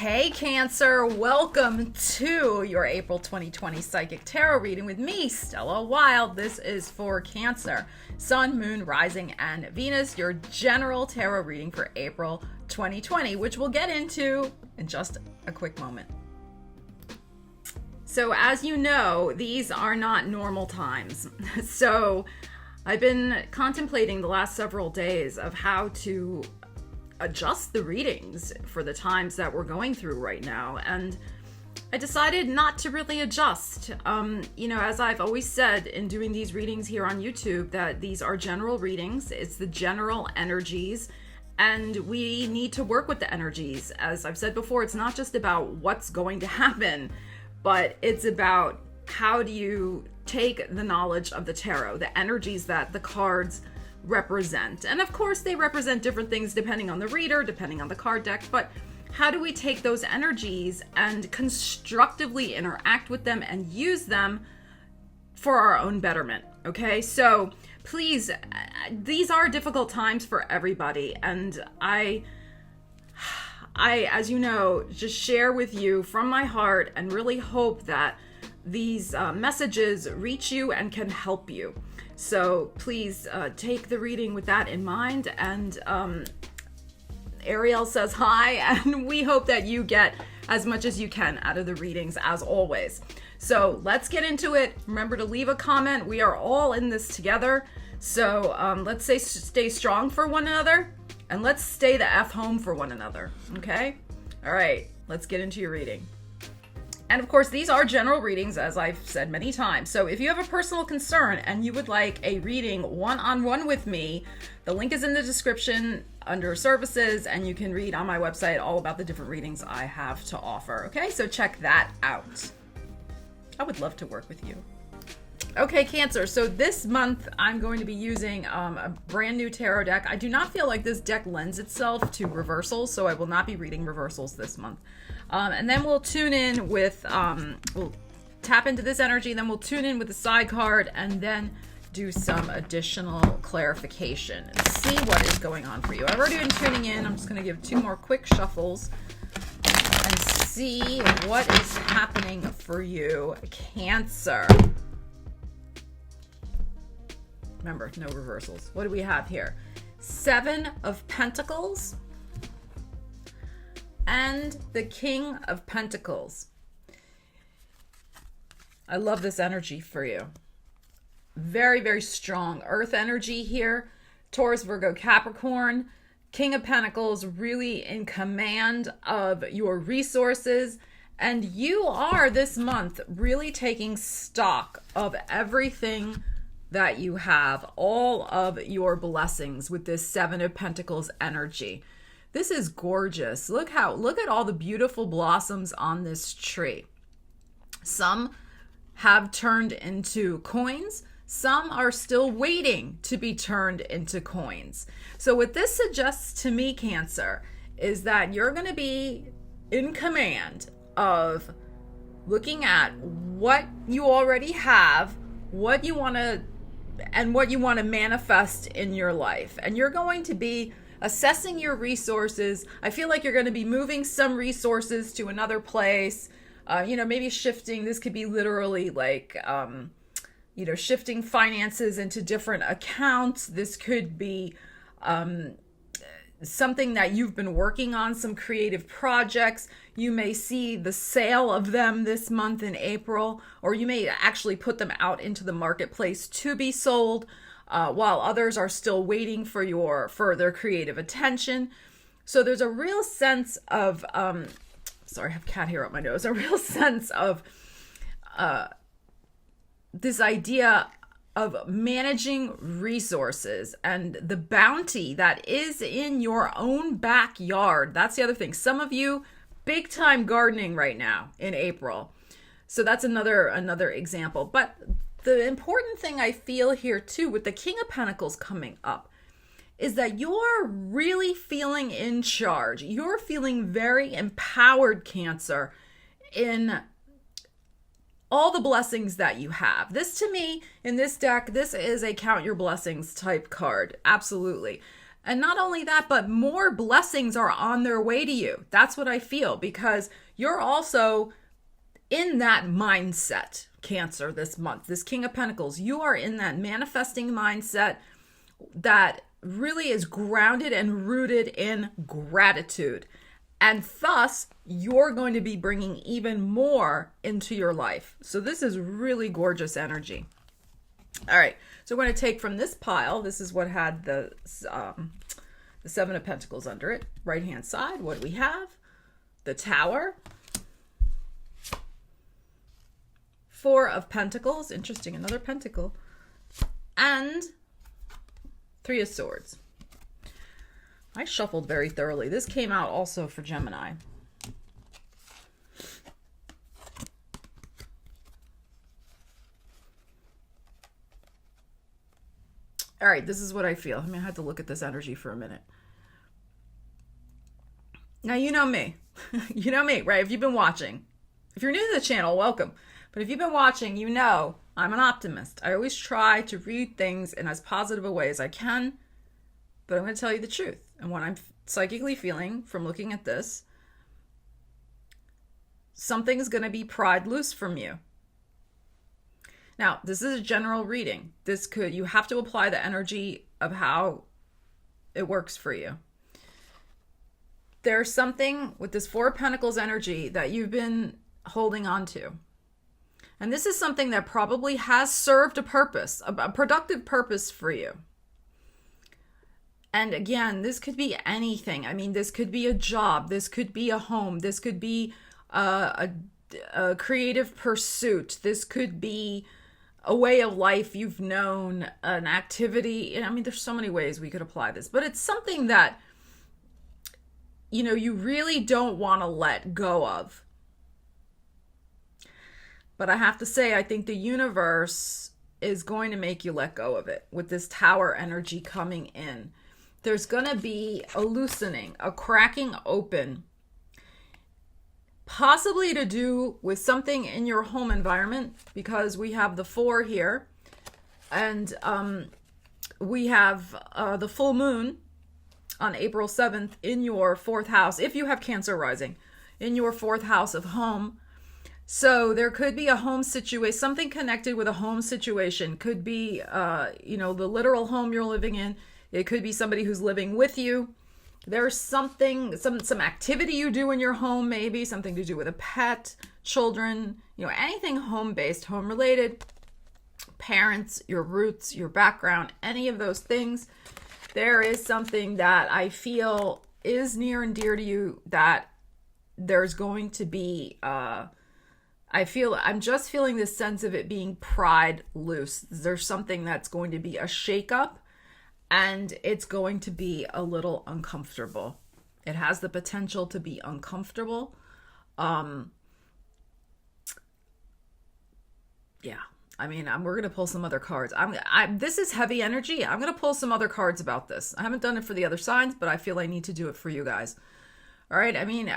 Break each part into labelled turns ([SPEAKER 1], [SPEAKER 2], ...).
[SPEAKER 1] Hey Cancer, welcome to your April 2020 Psychic Tarot reading with me, Stella Wilde. This is for Cancer, Sun, Moon, Rising, and Venus, your general tarot reading for April 2020, which we'll get into in just a quick moment. So as you know, these are not normal times. So I've been contemplating the last several days of how to adjust the readings for the times that we're going through right now. And I decided not to really adjust. As I've always said in doing these readings here on YouTube, that these are general readings. It's the general energies, and we need to work with the energies. As I've said before, it's not just about what's going to happen, but it's about how do you take the knowledge of the tarot, the energies that the cards represent. And of course, they represent different things depending on the reader, depending on the card deck, but how do we take those energies and constructively interact with them and use them for our own betterment? Okay, so please, these are difficult times for everybody, and I, as you know, just share with you from my heart and really hope that these messages reach you and can help you. So please take the reading with that in mind. And Ariel says hi, and we hope that you get as much as you can out of the readings as always. So let's get into it. Remember to leave a comment. We are all in this together. So let's stay strong for one another, and let's stay the F home for one another. Okay? All right, let's get into your reading. And of course, these are general readings, as I've said many times. So if you have a personal concern and you would like a reading one-on-one with me, the link is in the description under services, and you can read on my website all about the different readings I have to offer. Okay, so check that out. I would love to work with you. Okay, Cancer, so this month I'm going to be using a brand new tarot deck. I do not feel like this deck lends itself to reversals, so I will not be reading reversals this month. And then we'll tune in with, we'll tap into this energy, then we'll tune in with the side card, and then do some additional clarification and see what is going on for you. I've already been tuning in. I'm just going to give 2 more quick shuffles and see what is happening for you, Cancer. Remember, no reversals. What do we have here? 7 of Pentacles and the King of Pentacles. I love this energy for you. Very, very strong earth energy here. Taurus, Virgo, Capricorn. King of Pentacles really in command of your resources. And you are this month really taking stock of everything that you have, all of your blessings with this 7 of Pentacles energy. This is gorgeous. Look at all the beautiful blossoms on this tree. Some have turned into coins. Some are still waiting to be turned into coins. So what this suggests to me, Cancer, is that you're going to be in command of looking at what you already have, what you want to manifest in your life. And you're going to be assessing your resources. I feel like you're going to be moving some resources to another place, maybe shifting. This could be literally like, shifting finances into different accounts. This could be something that you've been working on, some creative projects. You may see the sale of them this month in April, or you may actually put them out into the marketplace to be sold, while others are still waiting for your further creative attention. So there's a real sense of, sorry, I have cat hair up my nose, a real sense of this idea of managing resources and the bounty that is in your own backyard. That's the other thing. Some of you, big time gardening right now in April. So that's another example. But the important thing I feel here too, with the King of Pentacles coming up, is that you're really feeling in charge. You're feeling very empowered, Cancer, in all the blessings that you have. This, to me, in this deck, this is a count your blessings type card. Absolutely. And not only that, but more blessings are on their way to you. That's what I feel, because you're also in that mindset, Cancer, this month. This King of Pentacles, you are in that manifesting mindset that really is grounded and rooted in gratitude. And thus, you're going to be bringing even more into your life. So this is really gorgeous energy. All right, so we're going to take from this pile. This is what had the Seven of Pentacles under it. Right-hand side, what do we have? The Tower. Four of Pentacles. Interesting, another pentacle. And Three of Swords. I shuffled very thoroughly. This came out also for Gemini. All right, this is what I feel. I mean, I had to look at this energy for a minute. Now, you know me. You know me, right? If you've been watching. If you're new to the channel, welcome. But if you've been watching, you know I'm an optimist. I always try to read things in as positive a way as I can. But I'm going to tell you the truth. And what I'm psychically feeling from looking at this, something's going to be pried loose from you. Now, this is a general reading. You have to apply the energy of how it works for you. There's something with this Four of Pentacles energy that you've been holding on to. And this is something that probably has served a purpose, a productive purpose for you. And again, this could be anything. I mean, this could be a job. This could be a home. This could be a creative pursuit. This could be a way of life you've known, an activity. I mean, there's so many ways we could apply this. But it's something that, you know, you really don't want to let go of. But I have to say, I think the universe is going to make you let go of it with this Tower energy coming in. There's going to be a loosening, a cracking open, possibly to do with something in your home environment, because we have the Four here, and we have the full moon on April 7th in your fourth house, if you have Cancer rising, in your fourth house of home. So there could be a home situation, something connected with a home situation. Could be, you know, the literal home you're living in. It could be somebody who's living with you. There's something, some activity you do in your home, maybe something to do with a pet, children, you know, anything home-based, home-related, parents, your roots, your background, any of those things. There is something that I feel is near and dear to you that there's going to be, I'm just feeling this sense of it being pried loose. There's something that's going to be a shakeup. And it's going to be a little uncomfortable. It has the potential to be uncomfortable. Yeah. I mean, we're going to pull some other cards. This is heavy energy. I'm going to pull some other cards about this. I haven't done it for the other signs, but I feel I need to do it for you guys. All right. I mean,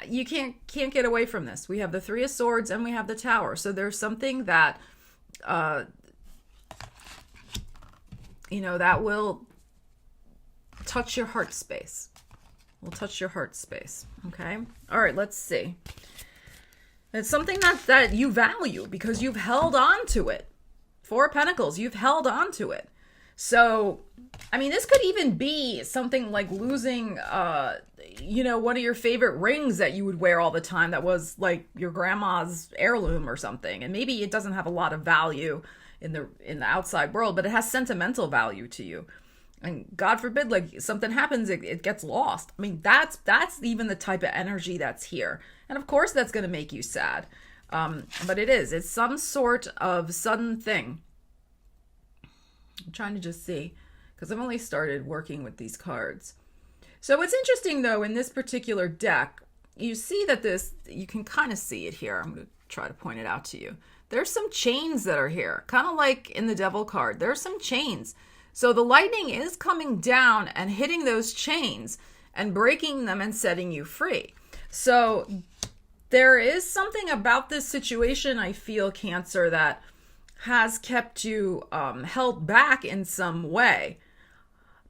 [SPEAKER 1] you can't get away from this. We have the Three of Swords and we have the Tower. So there's something that, you know, that will touch your heart space. Will touch your heart space. Okay. All right. Let's see. It's something that you value because you've held on to it. Four of Pentacles. You've held on to it. So, I mean, this could even be something like losing, you know, one of your favorite rings that you would wear all the time that was like your grandma's heirloom or something. And maybe it doesn't have a lot of value in the outside world, but it has sentimental value to you. And God forbid, like something happens, it gets lost. I mean, that's even the type of energy that's here. And of course, that's going to make you sad. But it's some sort of sudden thing. I'm trying to just see, because I've only started working with these cards. So what's interesting, though, in this particular deck, you see that you can kind of see it here. I'm going to try to point it out to you. There's some chains that are here, kind of like in the Devil card. There's some chains. So the lightning is coming down and hitting those chains and breaking them and setting you free. So there is something about this situation, I feel, Cancer, that has kept you held back in some way.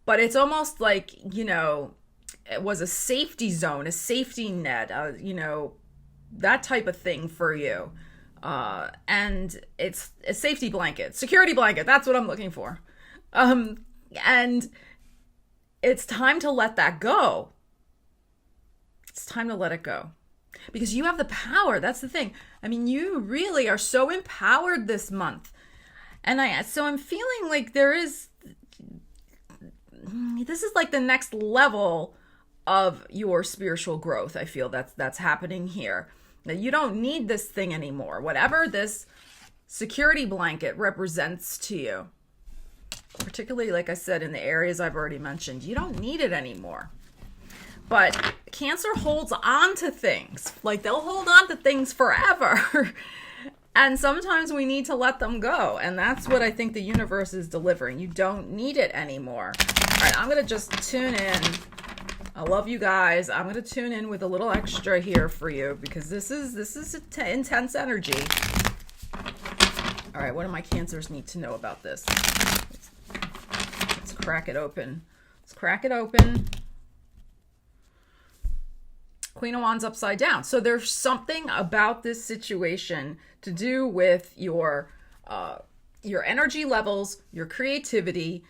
[SPEAKER 1] but it's almost like, it was a safety zone, a safety net, that type of thing for you. And it's a safety blanket, security blanket. That's what I'm looking for. And it's time to let that go. It's time to let it go. Because you have the power. That's the thing. I mean, you really are so empowered this month. And so I'm feeling like this is like the next level of your spiritual growth. I feel that's happening here. That you don't need this thing anymore. Whatever this security blanket represents to you, particularly, like I said, in the areas I've already mentioned, you don't need it anymore. But Cancer holds on to things. Like, they'll hold on to things forever. And sometimes we need to let them go. And that's what I think the universe is delivering. You don't need it anymore. All right, I'm going to just tune in. I love you guys. I'm going to tune in with a little extra here for you because this is intense energy. All right, what do my Cancers need to know about this? Let's crack it open. Let's crack it open. Queen of Wands upside down. So there's something about this situation to do with your energy levels, your creativity,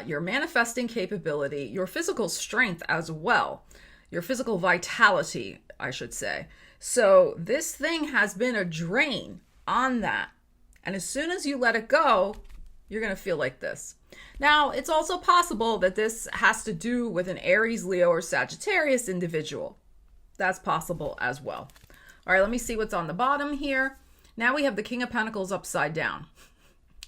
[SPEAKER 1] your manifesting capability, your physical strength as well, your physical vitality, I should say. So this thing has been a drain on that. And as soon as you let it go, you're going to feel like this. Now, it's also possible that this has to do with an Aries, Leo, or Sagittarius individual. That's possible as well. All right, let me see what's on the bottom here. Now we have the King of Pentacles upside down.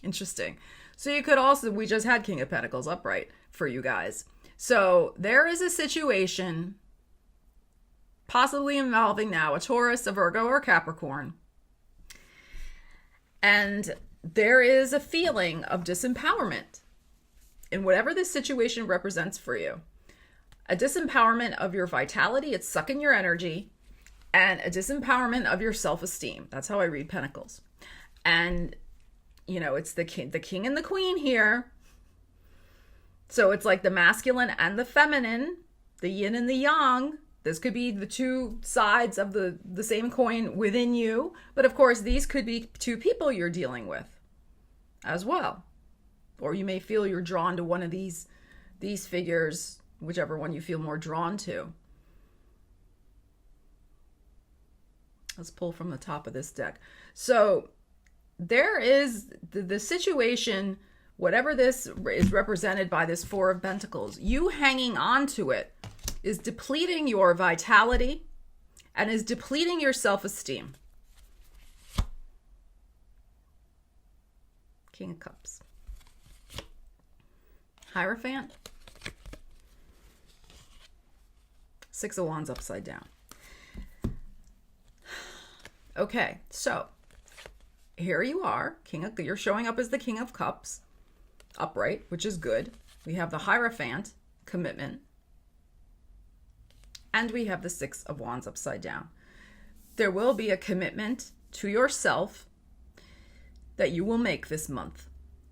[SPEAKER 1] Interesting. So you could also, we just had King of Pentacles upright for you guys. So there is a situation possibly involving now a Taurus, a Virgo, or a Capricorn. And there is a feeling of disempowerment in whatever this situation represents for you. A disempowerment of your vitality, it's sucking your energy, and a disempowerment of your self-esteem. That's how I read Pentacles. And it's the king and the queen here. So it's like the masculine and the feminine, the yin and the yang. This could be the two sides of the same coin within you. But of course, these could be two people you're dealing with as well. Or you may feel you're drawn to one of these figures, whichever one you feel more drawn to. Let's pull from the top of this deck. So there is the situation, whatever this is represented by this Four of Pentacles, you hanging on to it is depleting your vitality and is depleting your self-esteem. King of Cups. Hierophant. Six of Wands upside down. Okay, so here you are, you're showing up as the King of Cups, upright, which is good. We have the Hierophant, commitment. And we have the Six of Wands upside down. There will be a commitment to yourself that you will make this month.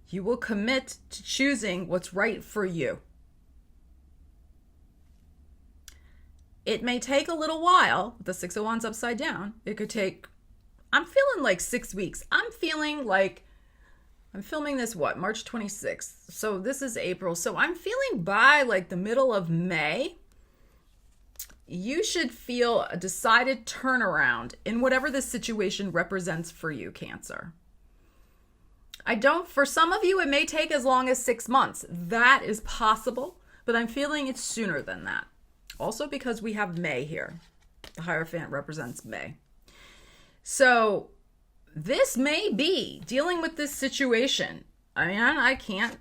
[SPEAKER 1] You will commit to choosing what's right for you. It may take a little while, the Six of Wands upside down. It could take, I'm feeling like 6 weeks. I'm feeling like, I'm filming this, March 26th. So this is April. So I'm feeling by like the middle of May, you should feel a decided turnaround in whatever this situation represents for you, Cancer. For some of you, it may take as long as 6 months. That is possible, but I'm feeling it's sooner than that. Also because we have May here. The Hierophant represents May. So this may be dealing with this situation. I can't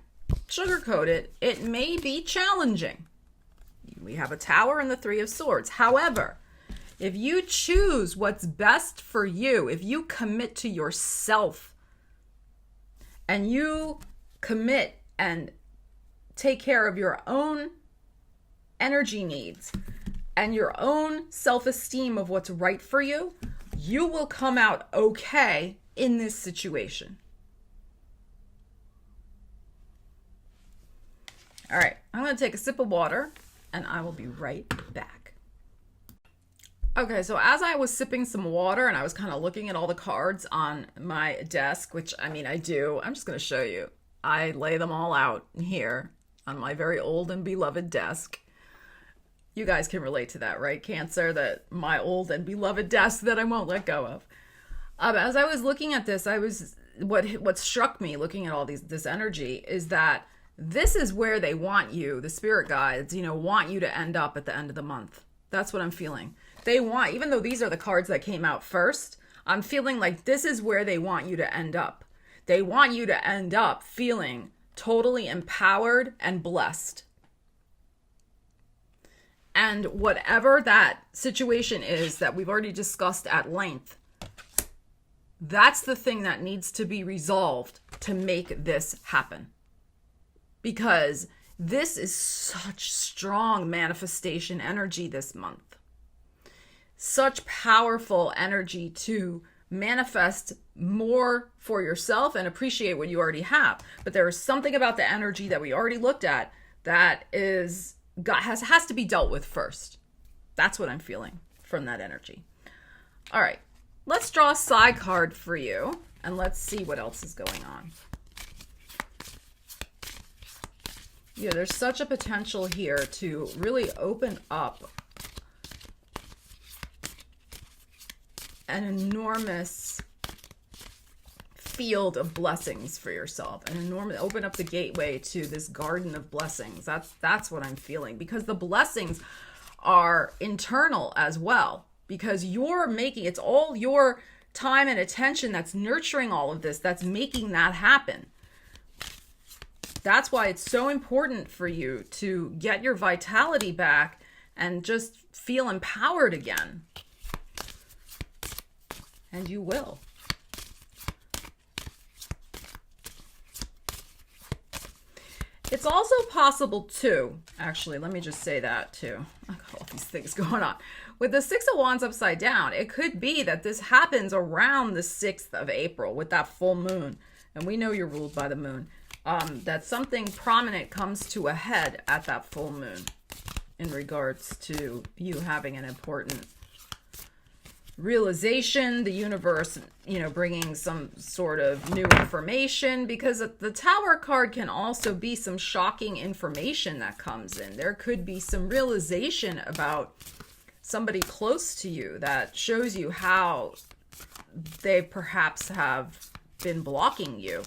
[SPEAKER 1] sugarcoat it. It may be challenging. We have a Tower and the Three of Swords. However, if you choose what's best for you, if you commit to yourself and you commit and take care of your own energy needs and your own self-esteem of what's right for you, you will come out okay in this situation. All right, I'm going to take a sip of water and I will be right back. Okay, so as I was sipping some water and I was kind of looking at all the cards on my desk, which I mean, I do, I'm just going to show you. I lay them all out here on my very old and beloved desk. You guys can relate to that, right, Cancer? That my old and beloved desk that I won't let go of. As I was looking at this, what struck me looking at all this energy is that this is where they want you, the spirit guides, want you to end up at the end of the month. That's what I'm feeling. They want, even though these are the cards that came out first, I'm feeling like this is where they want you to end up. They want you to end up feeling totally empowered and blessed. And whatever that situation is that we've already discussed at length, that's the thing that needs to be resolved to make this happen. Because this is such strong manifestation energy this month. Such powerful energy to manifest more for yourself and appreciate what you already have. But there is something about the energy that we already looked at that has to be dealt with first. That's what I'm feeling from that energy. All right, let's draw a side card for you and let's see what else is going on. Yeah, there's such a potential here to really open up an enormous field of blessings for yourself, open up the gateway to this garden of blessings. That's what I'm feeling, because the blessings are internal as well, because it's all your time and attention that's nurturing all of this, that's making that happen. That's why it's so important for you to get your vitality back and just feel empowered again. And you will. It's also possible too, actually, let me just say that too. I got all these things going on. With the Six of Wands upside down, it could be that this happens around the 6th of April with that full moon. And we know you're ruled by the moon. That something prominent comes to a head at that full moon in regards to you having an important realization, the universe, bringing some sort of new information, because the Tower card can also be some shocking information that comes in. There could be some realization about somebody close to you that shows you how they perhaps have been blocking you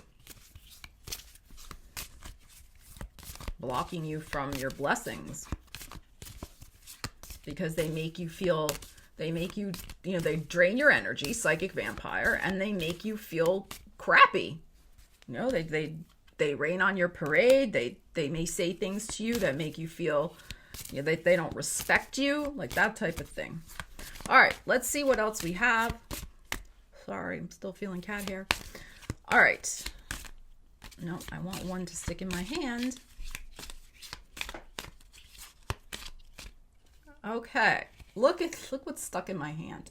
[SPEAKER 1] from your blessings, because they make you feel, they drain your energy, psychic vampire, and they make you feel crappy. They rain on your parade. They may say things to you that make you feel, they don't respect you, like that type of thing. All right, let's see what else we have. Sorry, I'm still feeling cat hair. All right. No, I want one to stick in my hand. Okay, look what's stuck in my hand.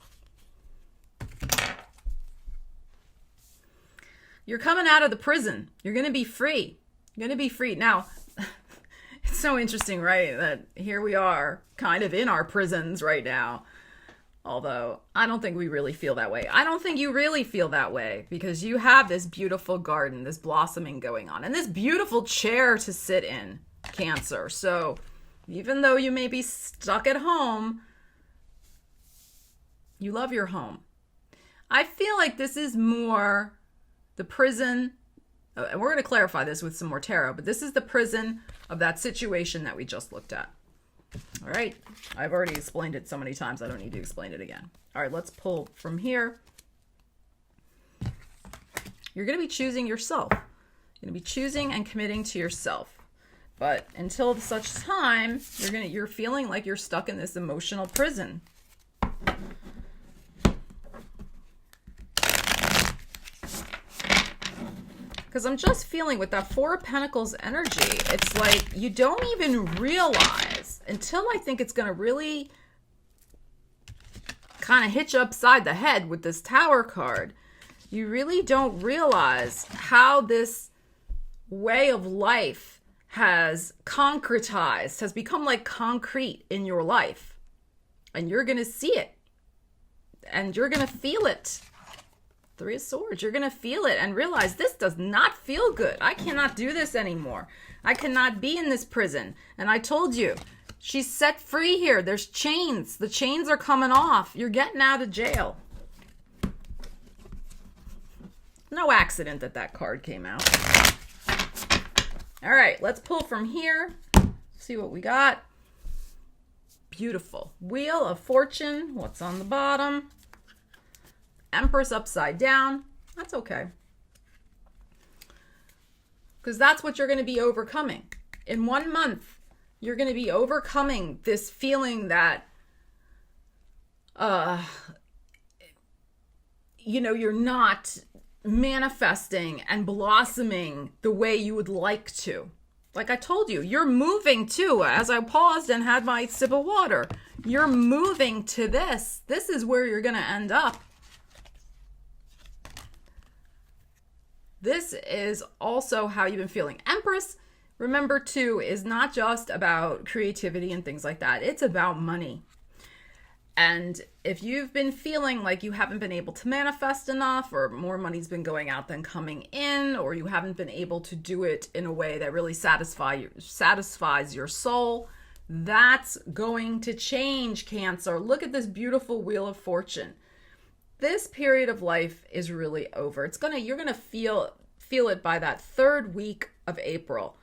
[SPEAKER 1] You're coming out of the prison. You're going to be free. You're going to be free. Now, it's so interesting, right, that here we are kind of in our prisons right now. Although, I don't think we really feel that way. I don't think you really feel that way, because you have this beautiful garden, this blossoming going on, and this beautiful chair to sit in, Cancer. So, even though you may be stuck at home, you love your home. I feel like this is more the prison, and we're going to clarify this with some more tarot, but this is the prison of that situation that we just looked at. All right, I've already explained it so many times, I don't need to explain it again. All right, let's pull from here. You're going to be choosing yourself. You're going to be choosing and committing to yourself. But until such time, you're feeling like you're stuck in this emotional prison. Because I'm just feeling with that Four of Pentacles energy, it's like you don't even realize, until I think it's going to really kind of hit you upside the head with this Tower card, you really don't realize how this way of life has concretized, has become like concrete in your life. And you're going to see it. And you're going to feel it. Three of Swords. You're going to feel it and realize this does not feel good. I cannot do this anymore. I cannot be in this prison. And I told you, she's set free here. There's chains. The chains are coming off. You're getting out of jail. No accident that that card came out. All right, let's pull from here. See what we got. Beautiful. Wheel of Fortune. What's on the bottom? Empress upside down. That's okay. Because that's what you're going to be overcoming. In 1 month, you're going to be overcoming this feeling that, you're not manifesting and blossoming the way you would like to. Like I told you, you're moving too. As I paused and had my sip of water, you're moving to this. This is where you're going to end up. This is also how you've been feeling. Empress, remember too, is not just about creativity and things like that. It's about money. And if you've been feeling like you haven't been able to manifest enough, or more money's been going out than coming in, or you haven't been able to do it in a way that really satisfies your soul, that's going to change, Cancer. Look at this beautiful Wheel of Fortune. This period of life is really over. You're gonna feel it by that 3rd week of April.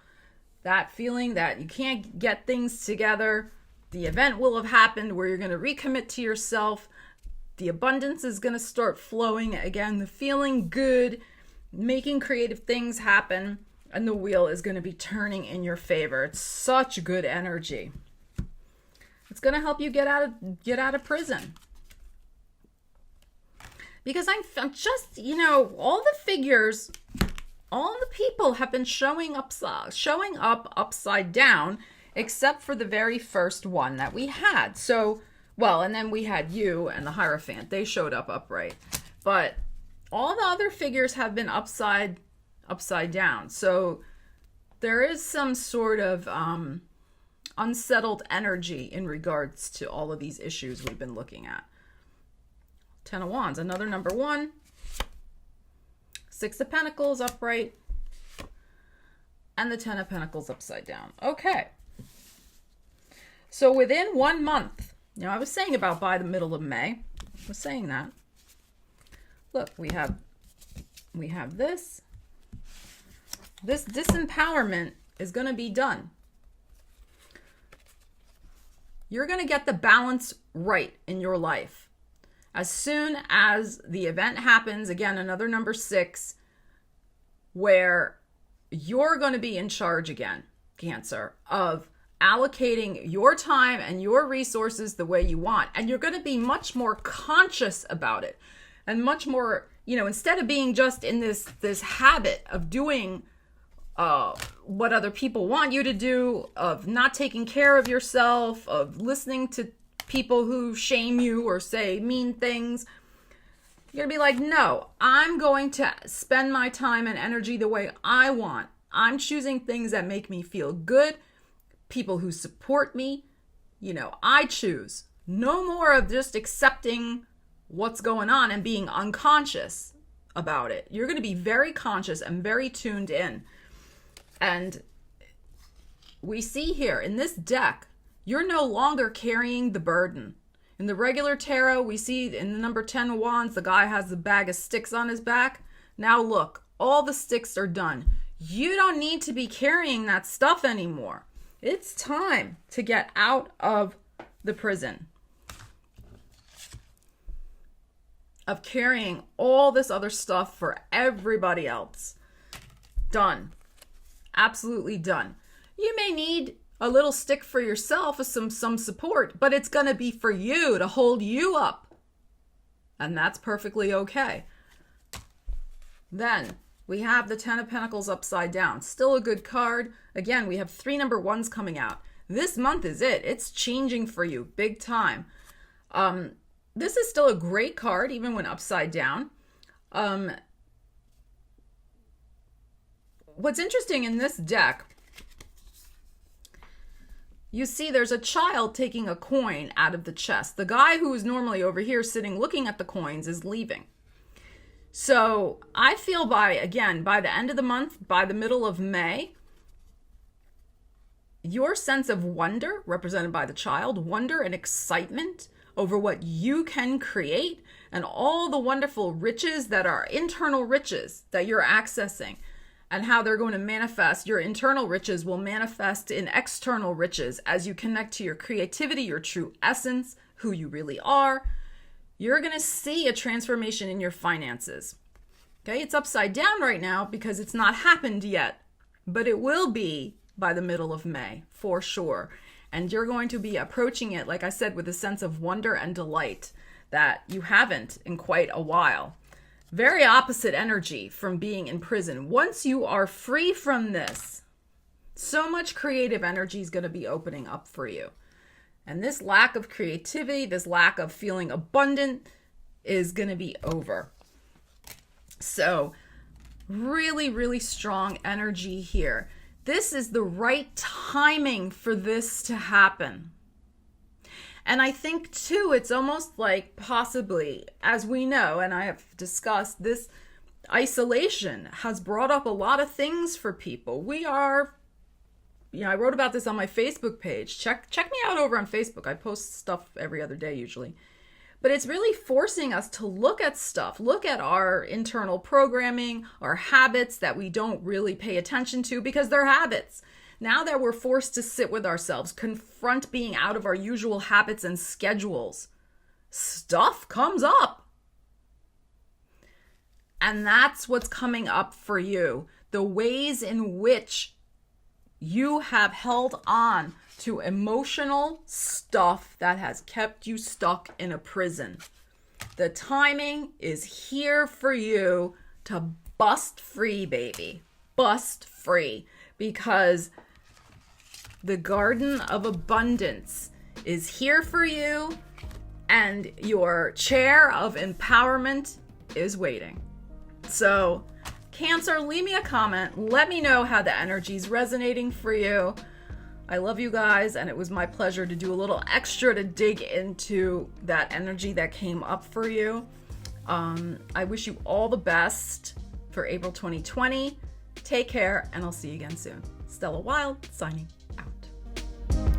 [SPEAKER 1] That feeling that you can't get things together. The event will have happened where you're gonna recommit to yourself. The abundance is gonna start flowing again. The feeling good, making creative things happen, and the wheel is gonna be turning in your favor. It's such good energy. It's gonna help you get out of prison. Because I'm just, all the figures, all the people have been showing up upside down, except for the very first one that we had. So, and then we had you and the Hierophant. They showed up upright. But all the other figures have been upside down. So there is some sort of unsettled energy in regards to all of these issues we've been looking at. 10 of Wands, another number 1. 6 of Pentacles upright. And the 10 of Pentacles upside down. Okay. So within 1 month, I was saying about by the middle of May. I was saying that. Look, we have this. This disempowerment is going to be done. You're going to get the balance right in your life. As soon as the event happens, again, another number 6, where you're going to be in charge again, Cancer, of allocating your time and your resources the way you want. And you're going to be much more conscious about it. And much more, instead of being just in this habit of doing what other people want you to do, of not taking care of yourself, of listening to people who shame you or say mean things, you're gonna be like, no, I'm going to spend my time and energy the way I want. I'm choosing things that make me feel good, people who support me. I choose. No more of just accepting what's going on and being unconscious about it. You're going to be very conscious and very tuned in. And we see here in this deck, you're no longer carrying the burden. In the regular tarot, we see in the number 10 of Wands, the guy has the bag of sticks on his back. Now look, all the sticks are done. You don't need to be carrying that stuff anymore. It's time to get out of the prison of carrying all this other stuff for everybody else. Done. Absolutely done. You may need a little stick for yourself, some support, but it's going to be for you, to hold you up. And that's perfectly okay. Then we have the 10 of Pentacles upside down. Still a good card. Again, we have 3 number 1s coming out. This month is it. It's changing for you big time. This is still a great card, even when upside down. What's interesting in this deck you see there's a child taking a coin out of the chest. The guy who is normally over here sitting looking at the coins is leaving. So I feel by the end of the month, by the middle of May, your sense of wonder, represented by the child, wonder and excitement over what you can create and all the wonderful riches that are internal riches that you're accessing, and how they're going to manifest. Your internal riches will manifest in external riches as you connect to your creativity, your true essence, who you really are. You're going to see a transformation in your finances. Okay, it's upside down right now because it's not happened yet, but it will be by the middle of May for sure. And you're going to be approaching it, like I said, with a sense of wonder and delight that you haven't in quite a while. Very opposite energy from being in prison. Once you are free from this, so much creative energy is going to be opening up for you. And this lack of creativity, this lack of feeling abundant is going to be over. So really, really strong energy here. This is the right timing for this to happen. And I think too, it's almost like possibly, as we know, and I have discussed, this isolation has brought up a lot of things for people. We are, I wrote about this on my Facebook page. Check me out over on Facebook. I post stuff every other day usually. But it's really forcing us to look at stuff, look at our internal programming, our habits that we don't really pay attention to because they're habits. Now that we're forced to sit with ourselves, confront being out of our usual habits and schedules, stuff comes up. And that's what's coming up for you. The ways in which you have held on to emotional stuff that has kept you stuck in a prison. The timing is here for you to bust free, baby. Bust free. Because the garden of abundance is here for you, and your chair of empowerment is waiting. So, Cancer, leave me a comment. Let me know how the energy is resonating for you. I love you guys, and it was my pleasure to do a little extra to dig into that energy that came up for you. I wish you all the best for April 2020. Take care, and I'll see you again soon. Stella Wilde, signing.